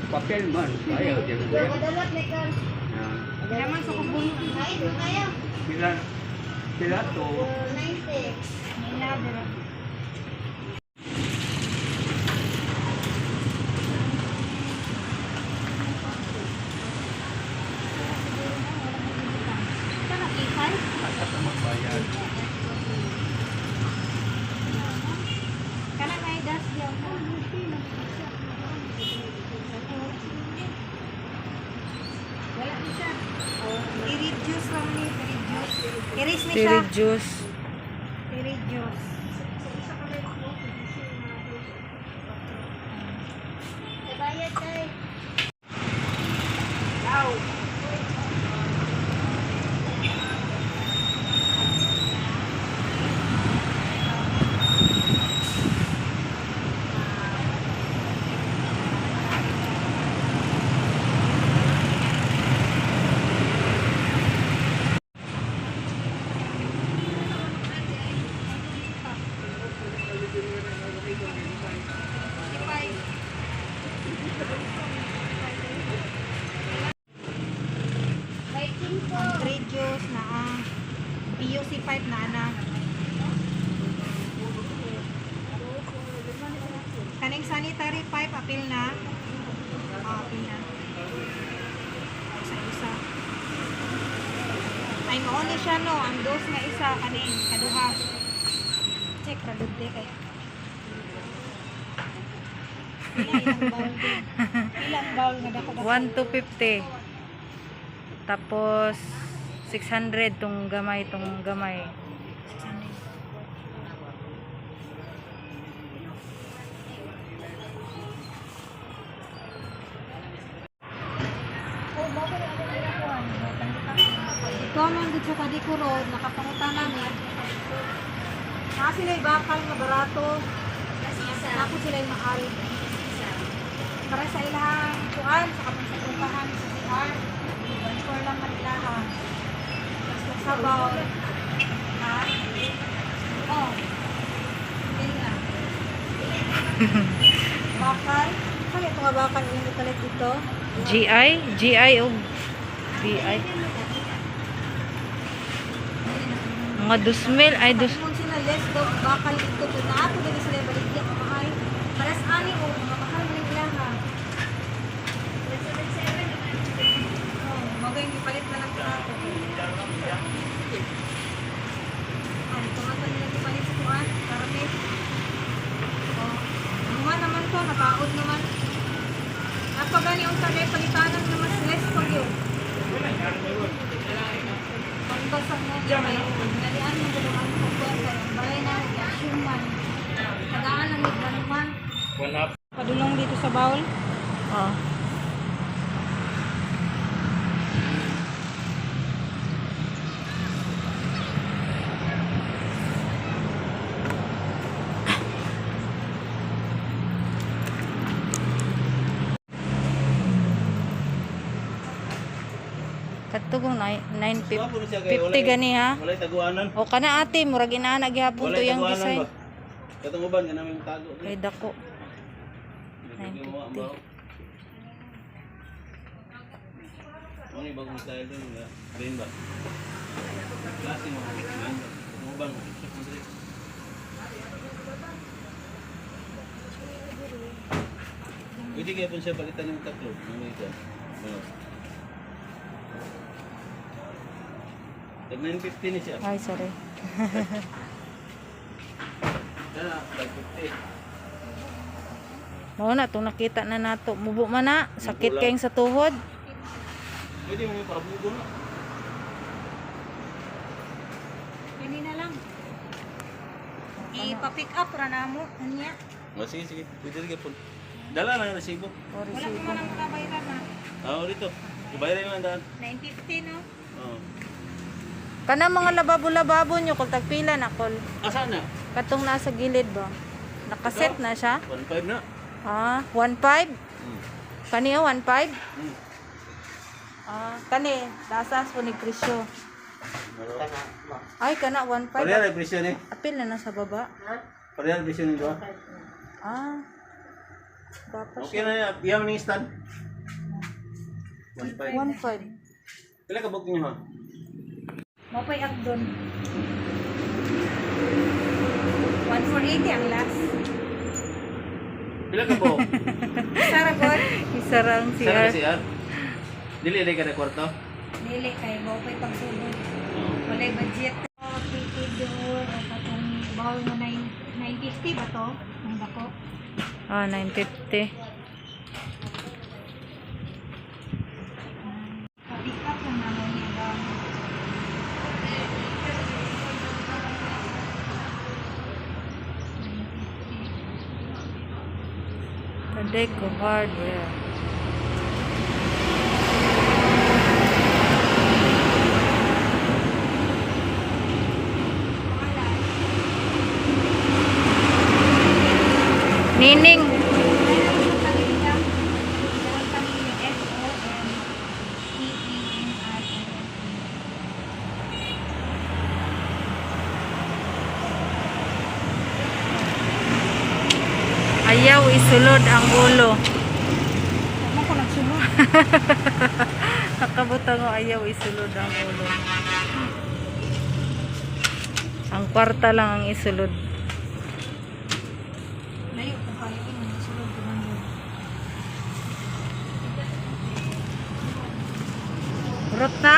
Papel man, ayaw dyan. Naman sa kubulong. Sila to. 90. At magbayad. Kana may das diyan. Wala ni siya. I-reduce lang ni, i-reduce. I-raise ni siya. Spirit juice. I-reduce. Bayad tay. Wow. Reduce na PUC pipe na kaning sanitary pipe apil na apil na isa ay mauni siya no ang dose nga isa kaning kaduha check ra gud kay ilang bowl nga dako 1 to 50. Tapos 600 tong gamay, Ito man dito sa Kadiko Road, nakapangutan namin. Naka sila yung bakal na barato. Nako sila yung mahal. Para sa ilang kuan, sa kapagsapuntahan sa CR. Balik lang manilahan. Basta sabaw. Ha? Oh. Hindi na. Bakal. Kaya ito nga bakal yung ipalit dito. GI o BI. Mga dusmil ay Kung sila less dog bakal ito to na ako dito sila baligya mahal. Para sa ani o mga mahal na nila ha. Oh, magay ipalit na lang ako. Ay, tumatan nila ipalit sa kuan, karami. Oh, naman to, nakaod naman. Napagani ang tagay palitanan na mas less pag yun. Pagbasang mo dyan, nalian mo dyan ang pagkwenta. Balay na, assume man. Tagaan ang naglanuman. Padulong dito sa bowl. oh. Katugong 950 gani ha. Walay taguanan. O kana ate, murag inaana gihapon to Walay yung taguanan design. ba? Katong uban ka namin tago. Kay dako. 950. Ano yung bagong style doon? Green ba? Klase mo. Ang uban. Pwede kaya po siya palitan ng tatlo. Ano ito? Tag 950 ni siya. Ay, sorry. Kaya, 550. Mao na tong nakita na nato. Mubo man na, sakit kayong sa tuhod. Pwede mo yung pabugo na. Hindi na lang. Ipa-pick up ra na mo. Anya. Sige, sige. Pwede rin po. Dala na yung resibo. O Wala resibo. ko man ang kabayaran na. Rito. Ibayaran yung andaan. 950 no? Oo. Kana mga lababo-lababo nyo, kung tagpila na kol. Saan na? Katong nasa gilid ba? Nakaset na siya? 1.5 na. Ah, 1.5? Kaniya 1.5? Hmm. Kani, lasas po ni presyo. Ay, kana 1.5. Pareha na presyo ni. Apil na nasa baba. Pareha na presyo ni ba? Dapat Okay na yan. Iyaw ni stand. 1.5. 1.5. Kailan ka booking nyo ha? Mapay up doon. 1,480 ang last. Kailan ka book? Saragon. Isarang Saan CR. ka CR? Dili ka na kwarto? Dili kay mapay pagsugod. Walay budget. Prepaid door o katong bawal mo 950 ba to? Ang dako. 950. Pick up yung ano niya ba? Deco hardware. Nining. Ayaw isulod ang ulo. Ano ko nagsunod? Nakabuta ngo ayaw isulod ang ulo. Ang kwarta lang ang isulod. Layo ko kayo yung nagsunod ko man yun. Rot na?